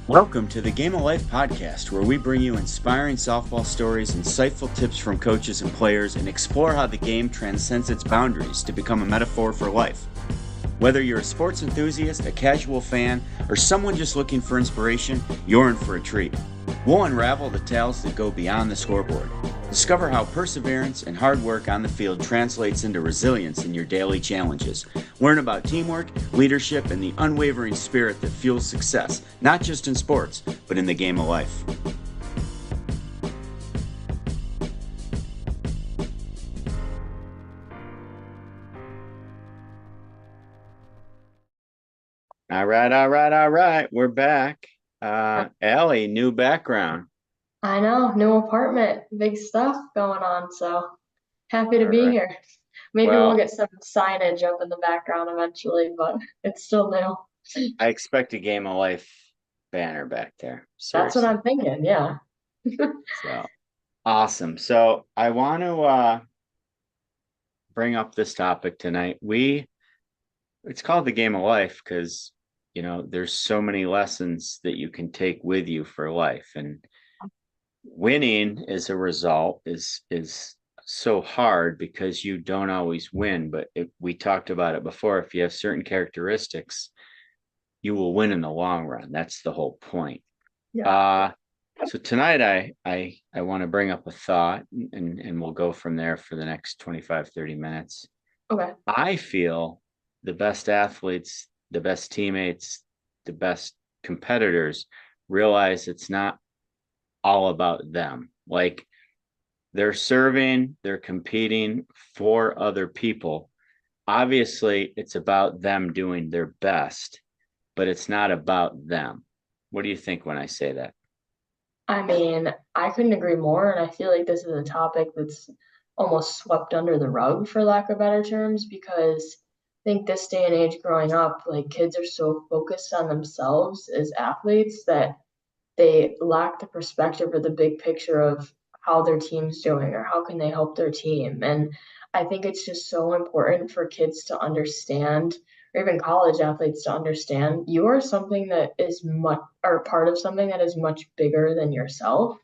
Welcome to the Game of Life podcast, where we bring you inspiring softball stories, insightful tips from coaches and players, and explore how the game transcends its boundaries to become a metaphor for life. Whether you're a sports enthusiast, a casual fan, or someone just looking for inspiration, you're in for a treat. We'll unravel the tales that go beyond the scoreboard. Discover how perseverance and hard work on the field translates into resilience in your daily challenges. Learn about teamwork, leadership, and the unwavering spirit that fuels success, not just in sports, but in the game of life. All right. We're back. Alli, new background. I know, new apartment, big stuff going on, so happy to All be right. here. Maybe we'll Well, get some signage up in the background eventually, but it's still new. I expect a Game of Life banner back there. That's what Seriously. I'm thinking, yeah. So awesome. So I want to bring up this topic tonight. It's called the Game of Life because there's so many lessons that you can take with you for life, and winning as a result is so hard because you don't always win. But we talked about it before. If you have certain characteristics, you will win in the long run. That's the whole point. Yeah. Uh, so tonight I want to bring up a thought, and we'll go from there for the next 25-30 minutes. Okay. I feel the best athletes, the best teammates, the best competitors realize it's not all about them. Like, they're serving, they're competing for other people. Obviously, it's about them doing their best, but it's not about them. What do you think when I say that? I mean, I couldn't agree more, and I feel like this is a topic that's almost swept under the rug, for lack of better terms, because I think this day and age growing up, like kids are so focused on themselves as athletes that they lack the perspective or the big picture of how their team's doing or how can they help their team. And I think it's just so important for kids to understand, or even college athletes to understand, you are something that is much or part of something that is much bigger than yourself.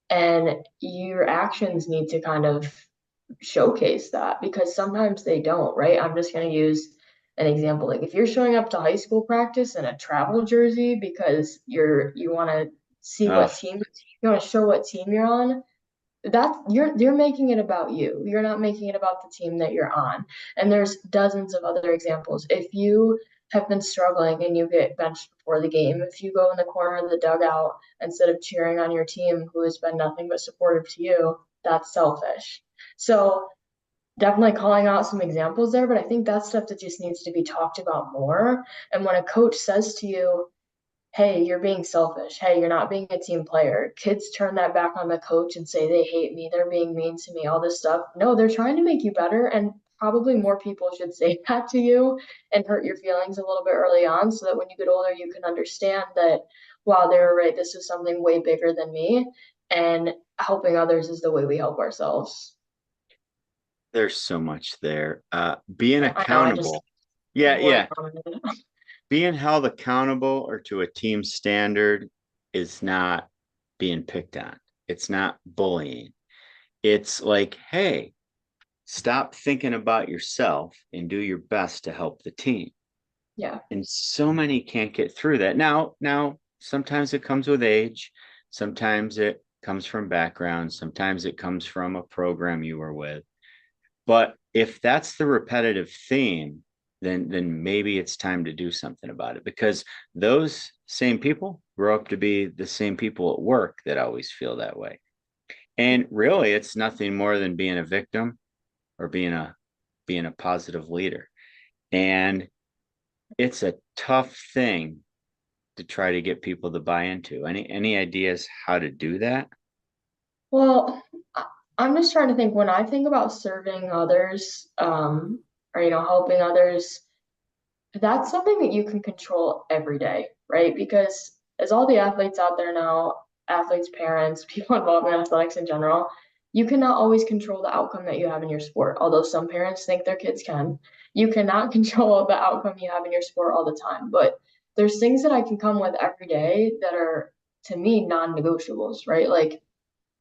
And your actions need to kind of showcase that because sometimes they don't, right? I'm just going to use an example. Like if you're showing up to high school practice in a travel jersey because you want to see Uh, what team you want to show what team you're on, that's you're making it about you. You're not making it about the team that you're on. And there's dozens of other examples. If you have been struggling and you get benched before the game, if you go in the corner of the dugout instead of cheering on your team who has been nothing but supportive to you, that's selfish. So definitely calling out some examples there, but I think that's stuff that just needs to be talked about more. And when a coach says to you, hey, you're being selfish. Hey, you're not being a team player. Kids turn that back on the coach and say they hate me. They're being mean to me, all this stuff. No, they're trying to make you better. And probably more people should say that to you and hurt your feelings a little bit early on so that when you get older, you can understand that, wow, they were right. This is something way bigger than me. And helping others is the way we help ourselves. there's so much there. Being I know I just accountable. Yeah, blurted yeah. on it. Being held accountable or to a team standard is not being picked on. It's not bullying. It's like, hey, stop thinking about yourself and do your best to help the team. Yeah. And so many can't get through that. Now, sometimes it comes with age, sometimes it comes from background, sometimes it comes from a program you were with. But if that's the repetitive theme, then maybe it's time to do something about it, because those same people grow up to be the same people at work that always feel that way. And really, it's nothing more than being a victim or being a positive leader. And it's a tough thing to try to get people to buy into. Any ideas how to do that? Well, I'm just trying to think when I think about serving others, or helping others, that's something that you can control every day, right? Because as all the athletes out there now, athletes, parents, people involved in athletics in general, you cannot always control the outcome that you have in your sport. Although some parents think their kids can, you cannot control the outcome you have in your sport all the time. But there's things that I can come with every day that are to me non-negotiables, right? Like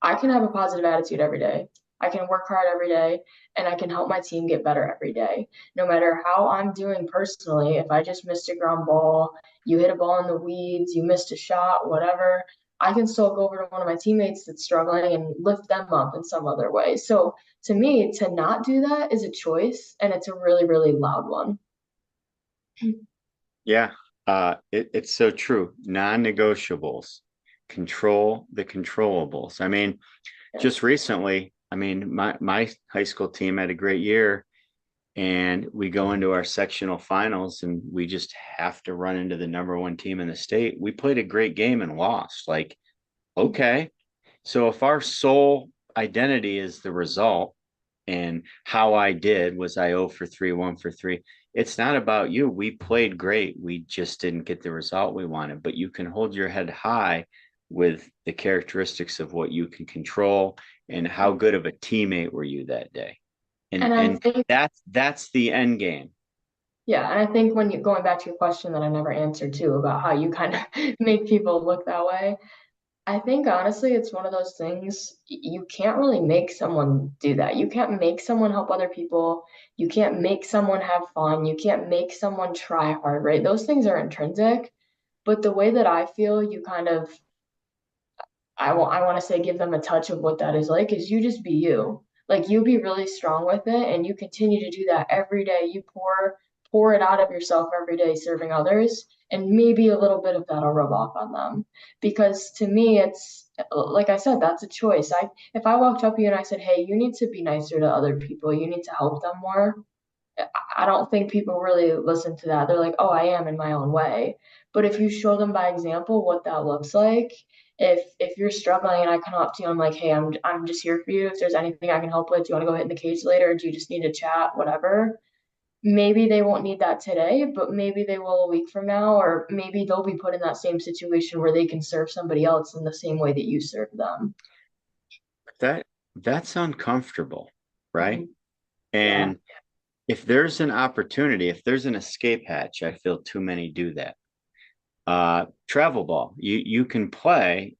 I can have a positive attitude every day. I can work hard every day and I can help my team get better every day. No matter how I'm doing personally, if I just missed a ground ball, you hit a ball in the weeds, you missed a shot, whatever, I can still go over to one of my teammates that's struggling and lift them up in some other way. So to me, to not do that is a choice and it's a really, really loud one. Yeah, it's so true. Non-negotiables, control the controllables. I mean, Yeah. just recently, I mean, my high school team had a great year, and we go into our sectional finals, and we just have to run into the number one team in the state. We played a great game and lost. Like, okay, so if our sole identity is the result, and how I did was I 0 for 3, 1 for 3. It's not about you. We played great. We just didn't get the result we wanted. But you can hold your head high with the characteristics of what you can control and how good of a teammate were you that day. And And I and think, that's the end game. yeah, and I think when you going back to your question that I never answered too about how you kind of make people look that way, I think honestly, it's one of those things you can't really make someone do that. You can't make someone help other people. You can't make someone have fun. You can't make someone try hard, right? Those things are intrinsic. But the way that I feel, you kind of I want to say give them a touch of what that is like is you just be you. Like you be really strong with it and you continue to do that every day. You pour it out of yourself every day serving others and maybe a little bit of that'll rub off on them. Because to me it's like I said, that's a choice. I if I walked up to you and I said, "Hey, you need to be nicer to other people. You need to help them more." I don't think people really listen to that. They're like, oh, I am in my own way. But if you show them by example what that looks like, if you're struggling and I come up to you, I'm like, hey, I'm just here for you. If there's anything I can help with, do you want to go hit in the cage later? Or do you just need to chat? Whatever. Maybe they won't need that today, but maybe they will a week from now, or maybe they'll be put in that same situation where they can serve somebody else in the same way that you serve them. That that's uncomfortable, right? Mhm. Yeah. And if there's an opportunity, if there's an escape hatch, I feel too many do that. Travel ball, you can play,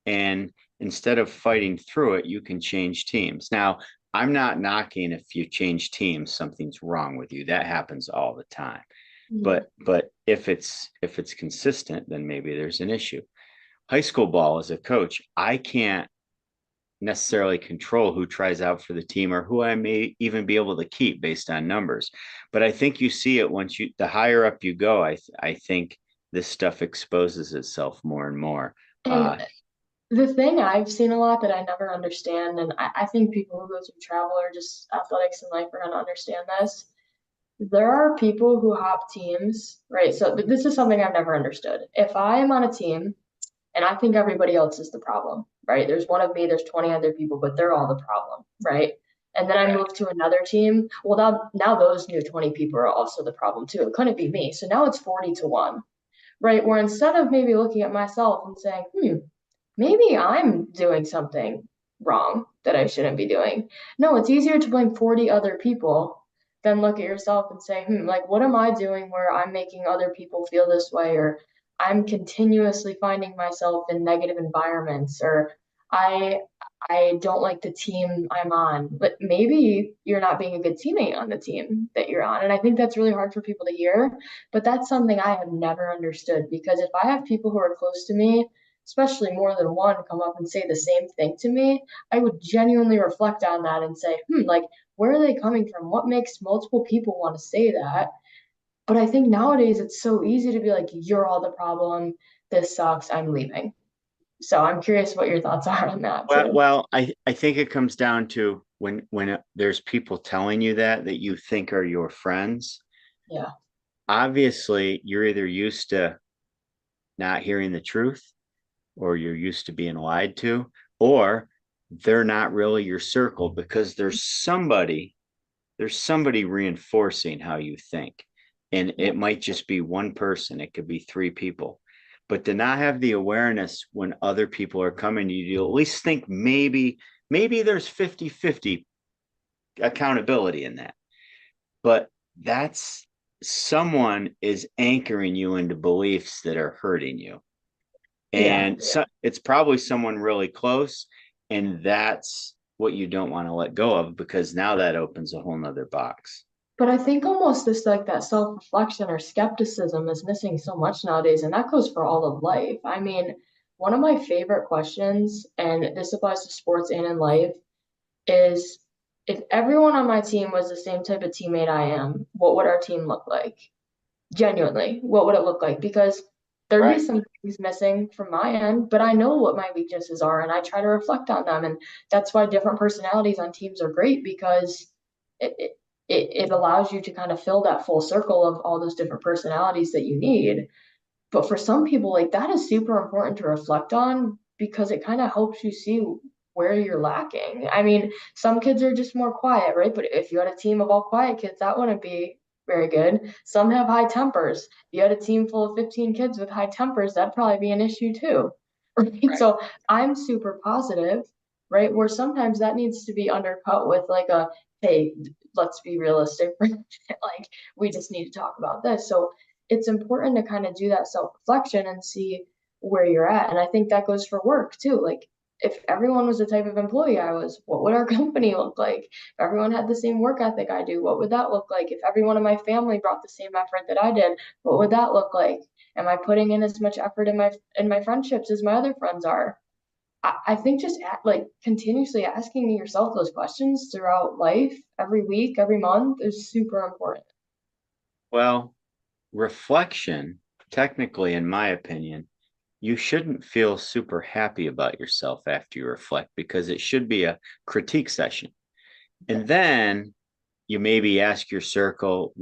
and instead of fighting through it, you can change teams. Now, I'm not knocking if you change teams, something's wrong with you. That happens all the time. Mhm. But if it's consistent, then maybe there's an issue. High school ball as a coach, I can't necessarily control who tries out for the team or who I may even be able to keep based on numbers. But I think you see it once the higher up you go, I think this stuff exposes itself more and more. And Uh, the thing I've seen a lot that I never understand, and I think people who go through travel or just athletics in life are going to understand this. There are people who hop teams, right? So this is something I've never understood. If I am on a team and I think everybody else is the problem, right? There's one of me, there's 20 other people, but they're all the problem, right? And then I right. move to another team. Well, now those new 20 people are also the problem too. It couldn't be me. So now it's 40 to 1, right? Where instead of maybe looking at myself and saying, maybe I'm doing something wrong that I shouldn't be doing. No, it's easier to blame 40 other people than look at yourself and say, like, what am I doing where I'm making other people feel this way? Or I'm continuously finding myself in negative environments, or I I don't like the team I'm on. But maybe you're not being a good teammate on the team that you're on. And I think that's really hard for people to hear. But that's something I have never understood because if I have people who are close to me, especially more than one, come up and say the same thing to me, I would genuinely reflect on that and say, like, where are they coming from? What makes multiple people want to say that? But I think nowadays it's so easy to be like, you're all the problem. This sucks. I'm leaving. So I'm curious what your thoughts are on that too. Well, I think it comes down to when there's people telling you that you think are your friends. Yeah. Obviously, you're either used to not hearing the truth, or you're used to being lied to, or they're not really your circle because there's somebody reinforcing how you think. And Yeah. it might just be one person, it could be three people. But to not have the awareness when other people are coming to you, you at least think maybe there's 50-50 accountability in that. But that's someone is anchoring you into beliefs that are hurting you. Yeah. And so it's probably someone really close. And that's what you don't want to let go of, because now that opens a whole nother box. But I think almost this like that self-reflection or skepticism is missing so much nowadays, and that goes for all of life. I mean, one of my favorite questions, and this applies to sports and in life, is if everyone on my team was the same type of teammate I am, what would our team look like? Genuinely, what would it look like? Because there'd be Right. some things missing from my end, but I know what my weaknesses are and I try to reflect on them. And that's why different personalities on teams are great because it, it, it allows you to kind of fill that full circle of all those different personalities that you need. But for some people, like that is super important to reflect on because it kind of helps you see where you're lacking. I mean, some kids are just more quiet, right? But if you had a team of all quiet kids, that wouldn't be very good. Some have high tempers. If you had a team full of 15 kids with high tempers, that'd probably be an issue too. Right? Right. So I'm super positive, right? Where sometimes that needs to be undercut with like a, hey, let's be realistic. Like we just need to talk about this. So it's important to kind of do that self-reflection and see where you're at. And I think that goes for work too. Like if everyone was the type of employee I was, what would our company look like? If everyone had the same work ethic I do, what would that look like? If everyone in my family brought the same effort that I did, what would that look like? Am I putting in as much effort in my friendships as my other friends are? I think just like continuously asking yourself those questions throughout life, every week, every month is super important. Well, reflection, technically, in my opinion, you shouldn't feel super happy about yourself after you reflect, because it should be a critique session. And then you maybe ask your circle,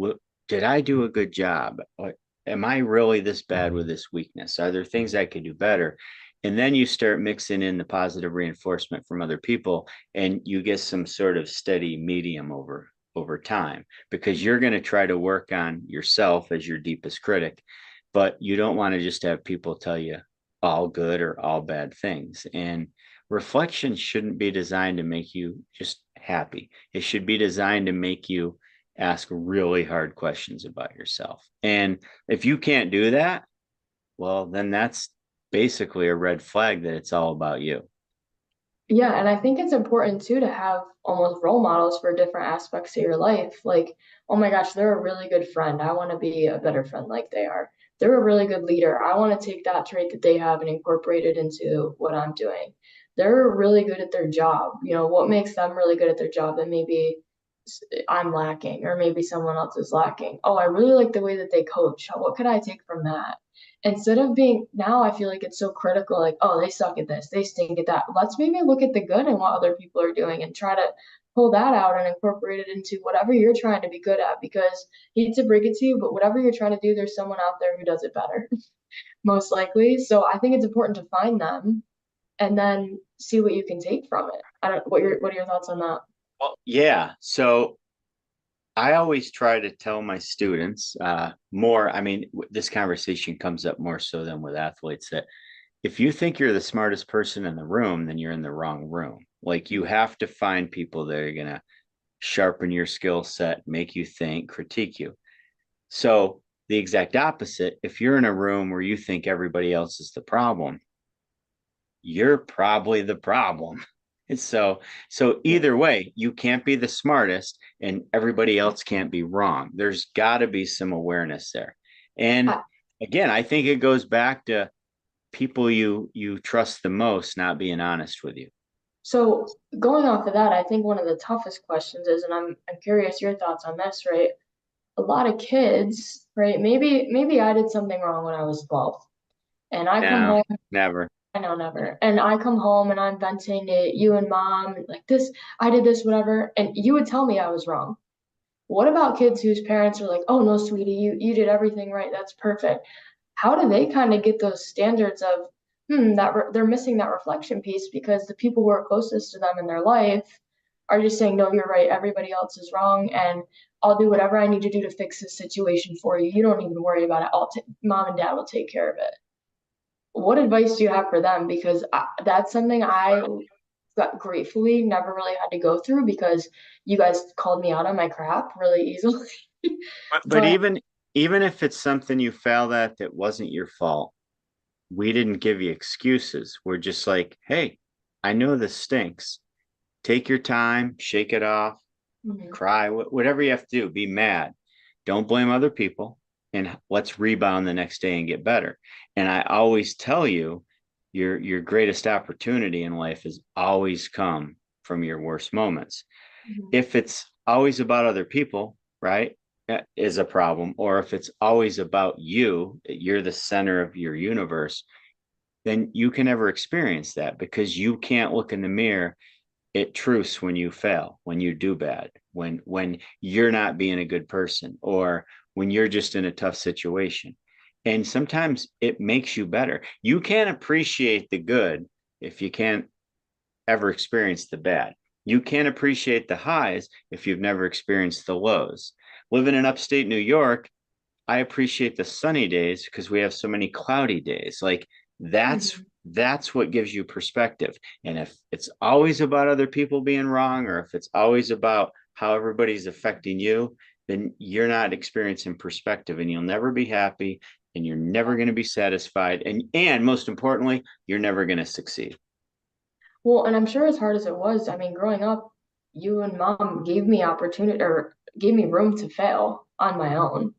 did I do a good job? Am I really this bad with this weakness? Are there things I could do better? And then you start mixing in the positive reinforcement from other people, and you get some sort of steady medium over time, because you're going to try to work on yourself as your deepest critic, but you don't want to just have people tell you all good or all bad things. And reflection shouldn't be designed to make you just happy. It should be designed to make you ask really hard questions about yourself. And if you can't do that, well, then that's basically a red flag that it's all about you. Yeah, and I think it's important too to have almost role models for different aspects of your life. Like, oh my gosh, they're a really good friend. I want to be a better friend like they are. They're a really good leader. I want to take that trait that they have and incorporate it into what I'm doing. They're really good at their job. You know, what makes them really good at their job that maybe I'm lacking or maybe someone else is lacking. Oh, I really like the way that they coach. What could I take from that? Instead of being now, I feel like it's so critical, like, oh, they suck at this, they stink at that. Let's maybe look at the good and what other people are doing and try to pull that out and incorporate it into whatever you're trying to be good at. Because I hate to break it to you, but whatever you're trying to do, there's someone out there who does it better, most likely. So I think it's important to find them and then see what you can take from it. I don't what are your thoughts on that? Well, yeah. So I always try to tell my students more. I mean, this conversation comes up more so than with athletes, that if you think you're the smartest person in the room, then you're in the wrong room. Like, you have to find people that are going to sharpen your skill set, make you think, critique you. So, the exact opposite, if you're in a room where you think everybody else is the problem, you're probably the problem. And so either way, you can't be the smartest and everybody else can't be wrong. There's got to be some awareness there. And I, again, I think it goes back to people you trust the most not being honest with you. so going off of that, I think one of the toughest questions is, and I'm curious your thoughts on this, right? A lot of kids, right? Maybe I did something wrong when I was 12 and I come No, home, never. I know never. And I come home and I'm venting to you and mom, like this, I did this, whatever, and you would tell me I was wrong. What about kids whose parents are like, "Oh no, sweetie, you did everything right. That's perfect." How do they kind of get those standards of, they're missing that reflection piece because the people who are closest to them in their life are just saying, "No, you're right. Everybody else is wrong, and I'll do whatever I need to do to fix this situation for you. You don't even worry about it. Mom and dad will take care of it." What advice do you have for them? Because that's something I got gratefully never really had to go through because you guys called me out on my crap really easily. But But even if it's something you failed at that wasn't your fault, we didn't give you excuses. We're just like, hey, I know this stinks. Take your time, shake it off, mhm, cry, whatever you have to do, be mad. Don't blame other people, and let's rebound the next day and get better. And I always tell you, your greatest opportunity in life has always come from your worst moments. mhm, If it's always about other people, right, is a problem, or if it's always about you, you're the center of your universe, then you can never experience that because you can't look in the mirror at truths when you fail, when you do bad, when you're not being a good person, or when you're just in a tough situation. And sometimes it makes you better. You can't appreciate the good if you can't ever experienced the bad. You can't appreciate the highs if you've never experienced the lows. Living in upstate New York, I appreciate the sunny days because we have so many cloudy days. Like that's mhm. that's what gives you perspective. And if it's always about other people being wrong, or if it's always about how everybody's affecting you, then you're not experiencing perspective, and you'll never be happy, and you're never going to be satisfied, and most importantly, you're never going to succeed. Well, and I'm sure as hard as it was, I mean, growing up, you and mom gave me opportunity or gave me room to fail on my own.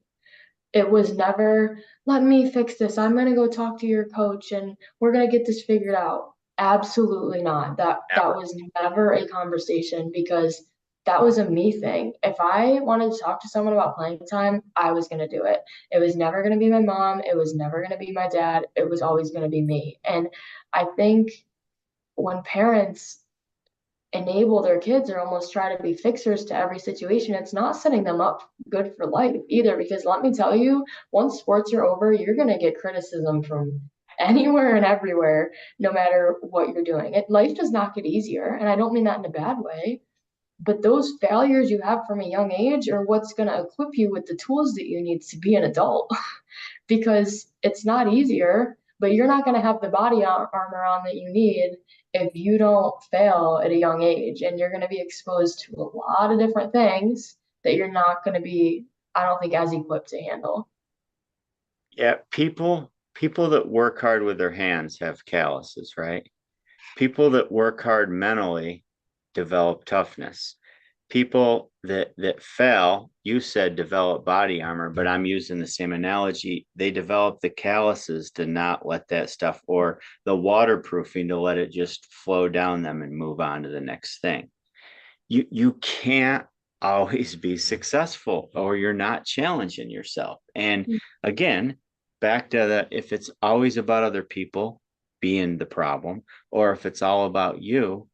It was never, let me fix this. I'm gonna go talk to your coach and we're gonna get this figured out. Absolutely not. That Never. was never a conversation because that was a me thing. If I wanted to talk to someone about playing time, I was gonna do it. It was never gonna be my mom. It was never gonna be my dad. It was always gonna be me. And I think when parents enable their kids or almost try to be fixers to every situation, it's not setting them up good for life either. Because let me tell you, once sports are over, you're going to get criticism from anywhere and everywhere, no matter what you're doing. Life does not get easier. And I don't mean that in a bad way. But those failures you have from a young age are what's going to equip you with the tools that you need to be an adult because it's not easier, but you're not going to have the body armor on that you need if you don't fail at a young age. And you're going to be exposed to a lot of different things that you're not going to be, I don't think, as equipped to handle. Yeah, people that work hard with their hands have calluses, right? People that work hard mentally develop toughness. People that fail, you said develop body armor, but I'm using the same analogy. They develop the calluses to not let that stuff, or the waterproofing to let it just flow down them and move on to the next thing. You can't always be successful, or you're not challenging yourself. And again, back to the, if it's always about other people being the problem, or if it's all about you,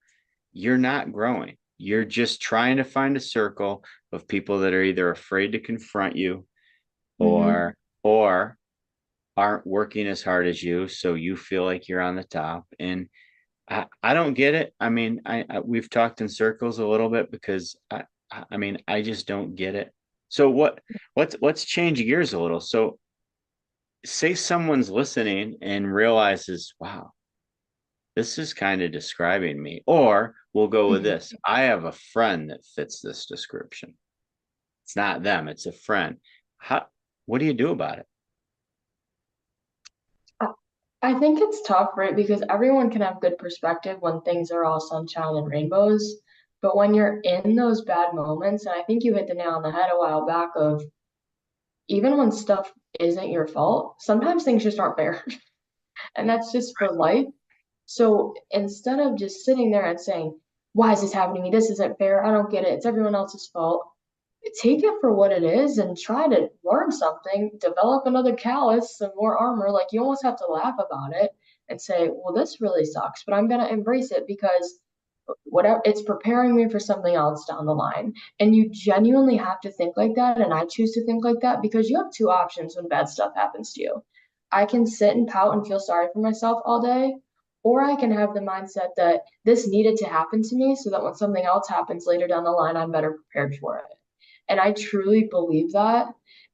you're not growing. You're just trying to find a circle of people that are either afraid to confront you, Mm-hmm. or aren't working as hard as you, so you feel like you're on the top. And I don't get it. I mean, we've talked in circles a little bit because I mean, I just don't get it. So let's change gears a little. So say someone's listening and realizes, wow, this is kind of describing me. Or we'll go with Mm-hmm. this. I have a friend that fits this description. It's not them, it's a friend. How, what do you do about it? I I think it's tough, right? Because everyone can have good perspective when things are all sunshine and rainbows. But when you're in those bad moments, and I think you hit the nail on the head a while back of even when stuff isn't your fault, sometimes things just aren't fair. And that's just for life. So instead of just sitting there and saying, why is this happening to me? This isn't fair. I don't get it. It's everyone else's fault. Take it for what it is and try to learn something, develop another callus, some more armor. Like you almost have to laugh about it and say, well, this really sucks, but I'm going to embrace it because whatever it's preparing me for something else down the line. And you genuinely have to think like that. And I choose to think like that because you have two options when bad stuff happens to you. I can sit and pout and feel sorry for myself all day, or I can have the mindset that this needed to happen to me so that when something else happens later down the line, I'm better prepared for it. And I truly believe that.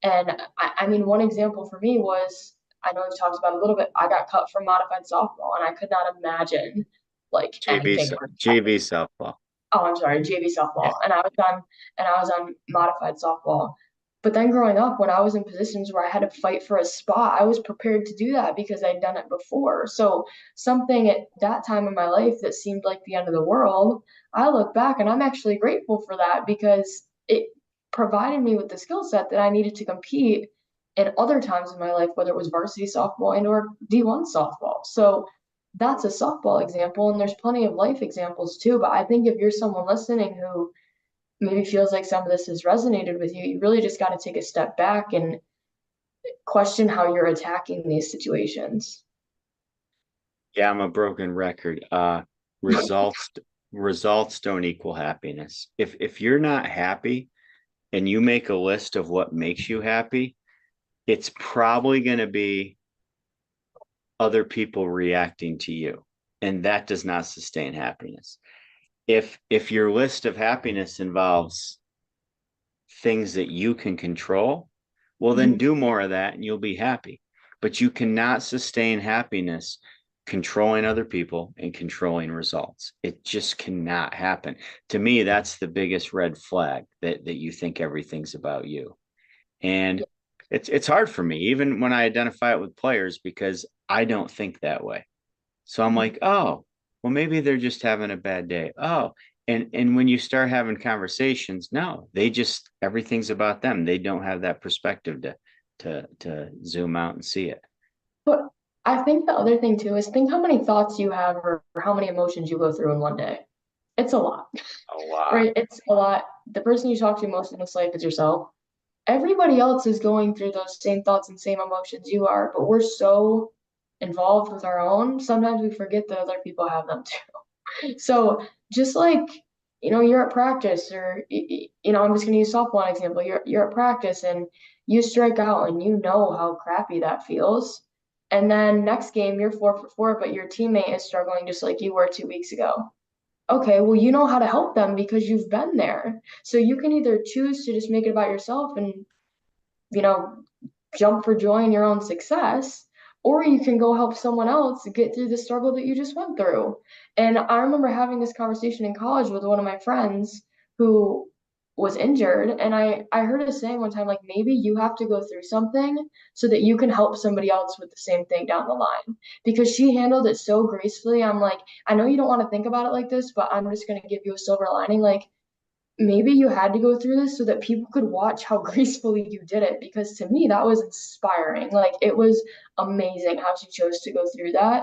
And I mean, one example for me was I know we've talked about it a little bit. I got cut from modified softball, and I could not imagine like anything worse JV happening. softball. Oh, I'm sorry, JV Yeah. softball, and I was on modified softball, But then growing up, when I was in positions where I had to fight for a spot, I was prepared to do that because I'd done it before. So something at that time in my life that seemed like the end of the world, I look back and I'm actually grateful for that because it provided me with the skill set that I needed to compete in other times in my life, whether it was varsity softball and or D1 softball. So that's a softball example, and there's plenty of life examples too. But I think if you're someone listening who maybe feels like some of this has resonated with you, you really just got to take a step back and question how you're attacking these situations. Yeah, I'm a broken record. Results results don't equal happiness. If you're not happy and you make a list of what makes you happy, it's probably going to be other people reacting to you, and that does not sustain happiness. If your list of happiness involves things that you can control, well, then Mhm. do more of that and you'll be happy. But you cannot sustain happiness controlling other people and controlling results. It just cannot happen. To me, that's the biggest red flag, that you think everything's about you. And it's hard for me, even when I identify it with players, because I don't think that way. So I'm like, oh, well, maybe they're just having a bad day. Oh, and when you start having conversations, no, they just everything's about them. They don't have that perspective to zoom out and see it. But I think the other thing too is think how many thoughts you have or how many emotions you go through in one day. It's a lot, A lot. right? It's a lot. The person you talk to most in this life is yourself. Everybody else is going through those same thoughts and same emotions you are, but we're so involved with our own, sometimes we forget that other people have them too. So just like, you're at practice or, I'm just going to use softball example. You're at practice and you strike out and you know how crappy that feels. And then next game, you're 4 for 4, but your teammate is struggling just like you were 2 weeks ago. Okay, well, you know how to help them because you've been there. So you can either choose to just make it about yourself and, you know, jump for joy in your own success, or you can go help someone else get through the struggle that you just went through. And I remember having this conversation in college with one of my friends who was injured, and I heard a saying one time like maybe you have to go through something so that you can help somebody else with the same thing down the line. Because she handled it so gracefully. I'm like, I know you don't want to think about it like this, but I'm just going to give you a silver lining. Like, maybe you had to go through this so that people could watch how gracefully you did it, because to me that was inspiring. Like, it was amazing how she chose to go through that.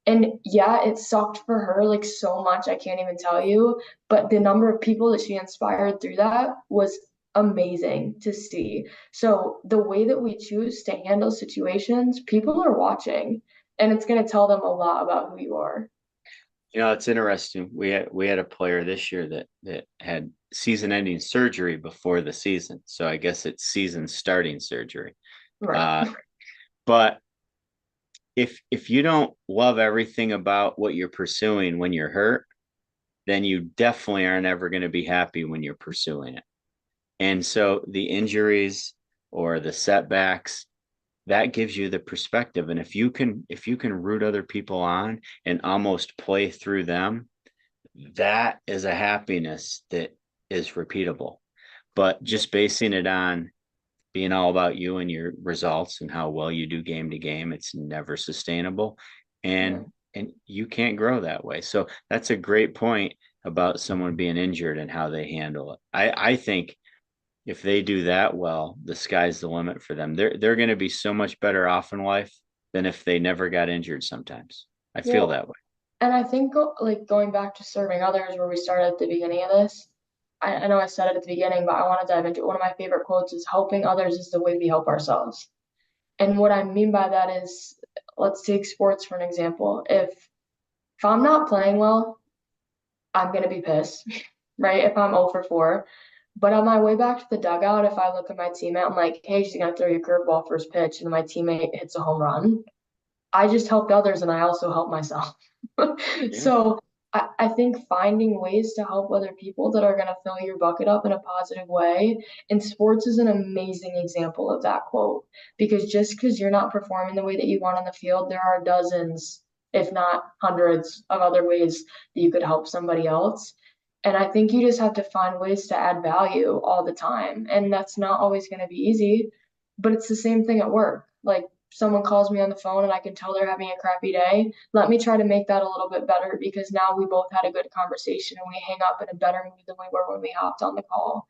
And yeah, it sucked for her like so much, I can't even tell you, but the number of people that she inspired through that was amazing to see. So the way that we choose to handle situations, people are watching, and it's going to tell them a lot about who you are. It's interesting. We had a player this year that had season-ending surgery before the season. So I guess it's season starting surgery. Right. Uh, but if you don't love everything about what you're pursuing when you're hurt, then you definitely are never going to be happy when you're pursuing it. And so the injuries or the setbacks, that gives you the perspective. And if you can root other people on and almost play through them, that is a happiness that is repeatable. But just basing it on being all about you and your results and how well you do game to game, it's never sustainable. Yeah. And you can't grow that way. So that's a great point about someone being injured and how they handle it. I think if they do that well, the sky's the limit for them. They're going to be so much better off in life than if they never got injured sometimes. I feel Well, that way. and I think like going back to serving others, where we started at the beginning of this, I know I said it at the beginning, but I want to dive into it. One of my favorite quotes is helping others is the way we help ourselves. And what I mean by that is, let's take sports for an example. If I'm not playing well, I'm gonna be pissed, right? If I'm 0 for 4. But on my way back to the dugout, if I look at my teammate, I'm like, hey, she's gonna throw you a curveball first pitch, and my teammate hits a home run. I just helped others and I also help myself. Yeah. So I think finding ways to help other people that are going to fill your bucket up in a positive way. And sports is an amazing example of that quote. Because just because you're not performing the way that you want on the field, there are dozens, if not hundreds, of other ways that you could help somebody else. And I think you just have to find ways to add value all the time. And that's not always going to be easy, but it's the same thing at work. Like someone calls me on the phone and I can tell they're having a crappy day. Let me try to make that a little bit better because now we both had a good conversation and we hang up in a better mood than we were when we hopped on the call.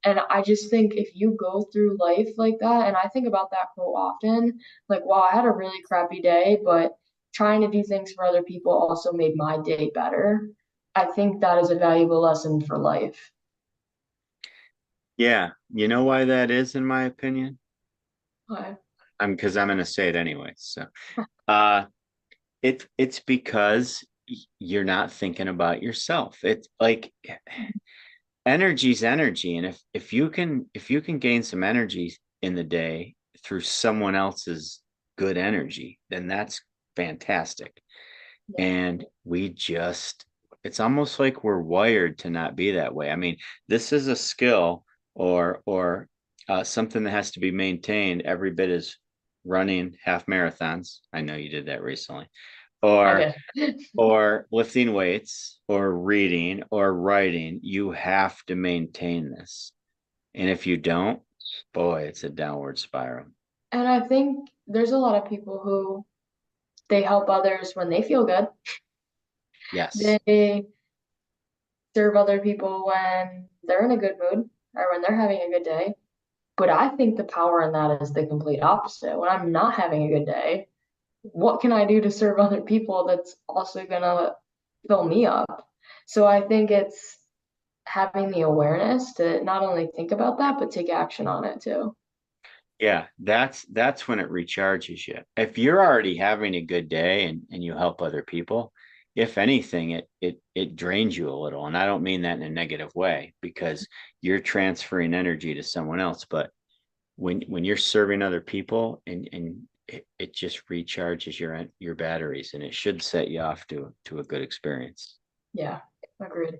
And I just think if you go through life like that, and I think about that quote often, like, wow, I had a really crappy day, but trying to do things for other people also made my day better. I think that is a valuable lesson for life. Yeah. You know why that is, in my opinion? Okay. Because I'm gonna say it anyway. So uh it's because you're not thinking about yourself. It's like energy's energy. And if you can gain some energy in the day through someone else's good energy, then that's fantastic. Yeah. And it's almost like we're wired to not be that way. I mean, this is a skill or something that has to be maintained every bit as running half marathons. I know you did that recently. I Or did. or lifting weights or reading or writing. You have to maintain this. And if you don't, boy, it's a downward spiral. And I think there's a lot of people who they help others when they feel good. Yes. They serve other people when they're in a good mood or when they're having a good day. But I think the power in that is the complete opposite. When I'm not having a good day, what can I do to serve other people that's also gonna fill me up? So I think it's having the awareness to not only think about that, but take action on it too. Yeah, that's when it recharges you. If you're already having a good day and you help other people, if anything, it drains you a little. And I don't mean that in a negative way because you're transferring energy to someone else. But when you're serving other people and it just recharges your batteries and it should set you off to a good experience. Yeah, agreed.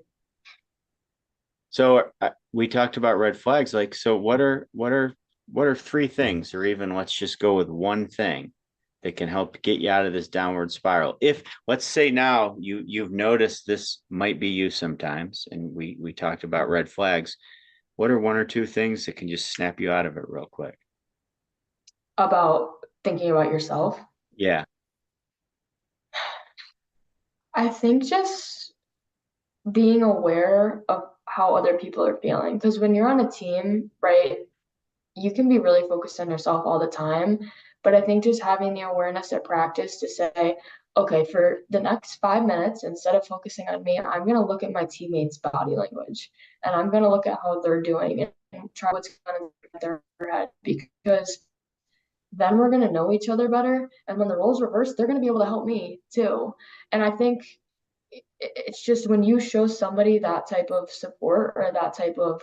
So we talked about red flags. Like, so what are three things, or even let's just go with one thing that can help get you out of this downward spiral? If let's say now you've noticed this might be you sometimes, and we talked about red flags. What are one or two things that can just snap you out of it real quick? About thinking about yourself. Yeah, I think just being aware of how other people are feeling. Because when you're on a team, right, you can be really focused on yourself all the time. But I think just having the awareness at practice to say, okay, for the next 5 minutes, instead of focusing on me, I'm going to look at my teammates' body language and I'm going to look at how they're doing and try what's going on in their head because then we're going to know each other better. And when the roles reverse, they're going to be able to help me too. And I think it's just when you show somebody that type of support or that type of,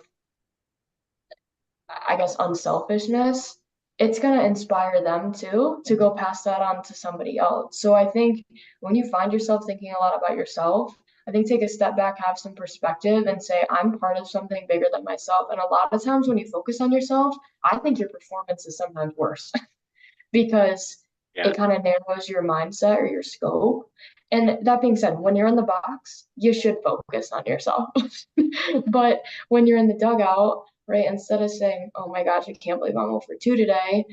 I guess, unselfishness, it's going to inspire them too to go pass that on to somebody else. So I think when you find yourself thinking a lot about yourself, I think take a step back, have some perspective, and say, I'm part of something bigger than myself. And a lot of times when you focus on yourself, I think your performance is sometimes worse because yeah, it kind of narrows your mindset or your scope. And that being said, when you're in the box, you should focus on yourself. But when you're in the dugout, right, instead of saying, oh my gosh, I can't believe I'm 0 for 2 today,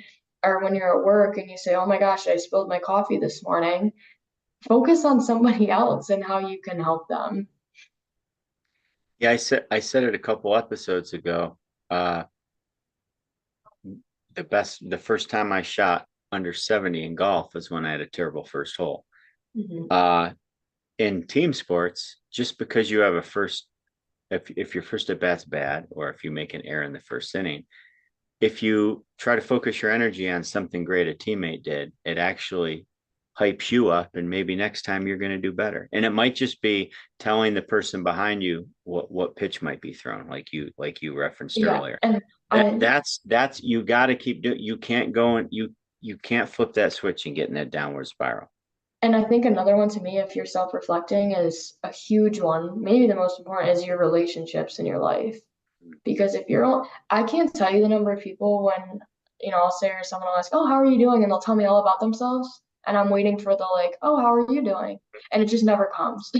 or when you're at work and you say, oh my gosh, I spilled my coffee this morning, focus on somebody else and how you can help them. yeah. I said it a couple episodes ago. Uh, the first time I shot under 70 in golf was when I had a terrible first hole. Mhm. Uh, in team sports, just because you have a first, if your first at bat's bad, or if you make an error in the first inning, if you try to focus your energy on something great a teammate did, it actually hypes you up, and maybe next time you're going to do better. And it might just be telling the person behind you what pitch might be thrown, like you referenced Yeah. earlier. And That I that's you got to keep doing. You can't go and you can't flip that switch and get in that downward spiral. And I think another one to me, if you're self-reflecting, is a huge one. Maybe the most important is your relationships in your life. Because if you're, I can't tell you the number of people when, I'll say or someone will ask, oh, how are you doing? And they'll tell me all about themselves. And I'm waiting for the like, oh, how are you doing? And it just never comes.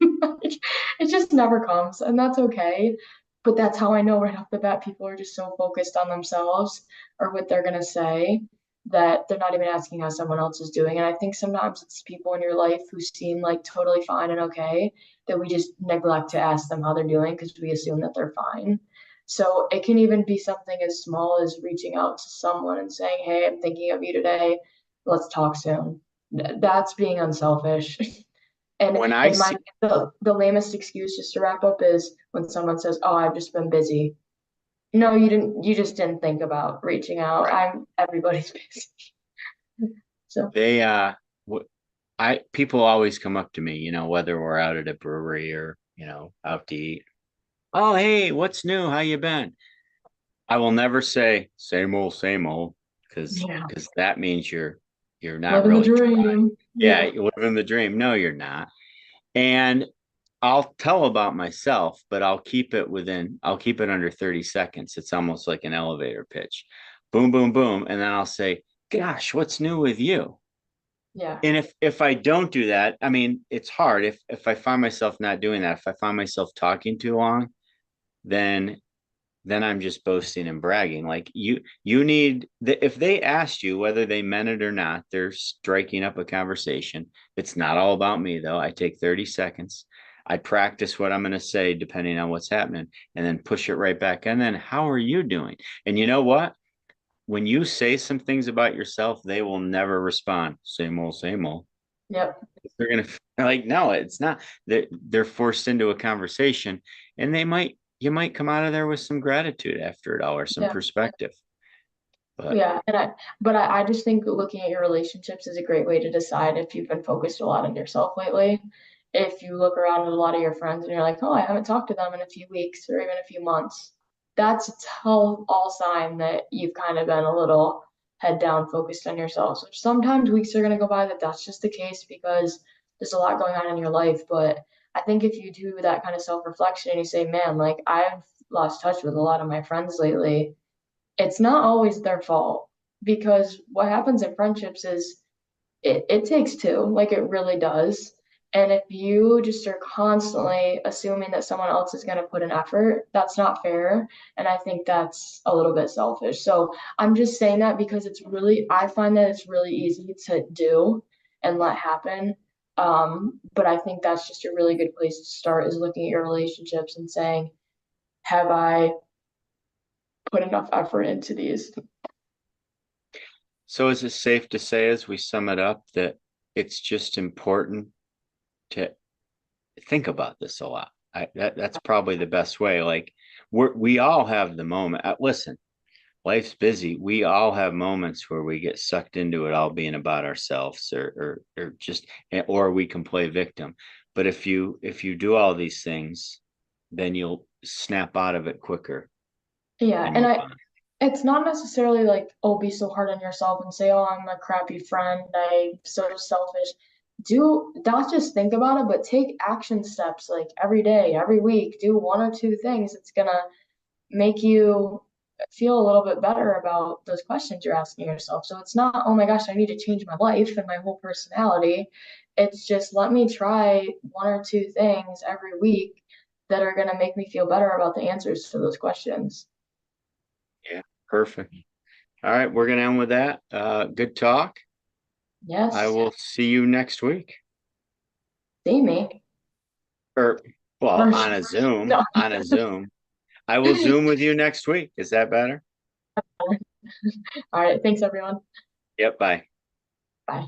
It just never comes, and that's okay. But that's how I know right off the bat people are just so focused on themselves or what they're gonna say that they're not even asking how someone else is doing. And I think sometimes it's people in your life who seem like totally fine and okay that we just neglect to ask them how they're doing because we assume that they're fine. So it can even be something as small as reaching out to someone and saying, "Hey, I'm thinking of you today. Let's talk soon." That's being unselfish. And When I in see my the lamest excuse just to wrap up is when someone says, "Oh, I've just been busy." No, you didn't. You just didn't think about reaching out. right, Everybody's busy. So they I people always come up to me, whether we're out at a brewery or, out to eat. Oh, hey, what's new? How you been? I will never say same old, yeah, because that means you're not living the really, dream. yeah, Yeah, you're living the dream. No, you're not. And I'll tell about myself, but I'll keep it under 30 seconds. It's almost like an elevator pitch. Boom, boom, boom. And then I'll say, gosh, what's new with you? yeah, And if I don't do that, I mean, it's hard. If I find myself not doing that, if I find myself talking too long, then I'm just boasting and bragging. Like you need if they asked you whether they meant it or not, they're striking up a conversation. It's not all about me though. I take 30 seconds. I practice what I'm going to say depending on what's happening and then push it right back. And then how are you doing? And you know what? When you say some things about yourself, they will never respond. Same old, same old. yep, They're gonna like, no, it's not. They're forced into a conversation, and you might come out of there with some gratitude after it all or some yeah. perspective. But Yeah, but I just think looking at your relationships is a great way to decide if you've been focused a lot on yourself lately. If you look around at a lot of your friends and you're like, oh, I haven't talked to them in a few weeks or even a few months, that's a tell all sign that you've kind of been a little head down focused on yourself. So sometimes weeks are going to go by that that's just the case because there's a lot going on in your life. But I think if you do that kind of self-reflection and you say, man, like I've lost touch with a lot of my friends lately, it's not always their fault because what happens in friendships is it takes two, like it really does. And if you just are constantly assuming that someone else is going to put an effort, that's not fair. And I think that's a little bit selfish. So I'm just saying that because I find that it's really easy to do and let happen. But I think that's just a really good place to start is looking at your relationships and saying, have I put enough effort into these? so is it safe to say, as we sum it up, that it's just important to think about this a lot? That's probably the best way. Like we all have the moment. Listen, life's busy. We all have moments where we get sucked into it all being about ourselves or just or we can play victim. But if you do all these things, then you'll snap out of it quicker Yeah, and and move I on. it's not necessarily like, oh, be so hard on yourself and say, oh, I'm a crappy friend, I'm so selfish. Do not just think about it, but take action steps like every day, every week. Do one or two things. It's gonna make you feel a little bit better about those questions you're asking yourself. So it's not, oh my gosh, I need to change my life and my whole personality. It's just let me try one or two things every week that are gonna make me feel better about the answers to those questions. Yeah, perfect. All right, we're gonna end with that. Good talk. I Yes. will see you next week. See me. Or well, For on a sure. Zoom. No. On a Zoom. I will Zoom with you next week. Is that better? All right. Thanks, everyone. Yep, bye. Bye.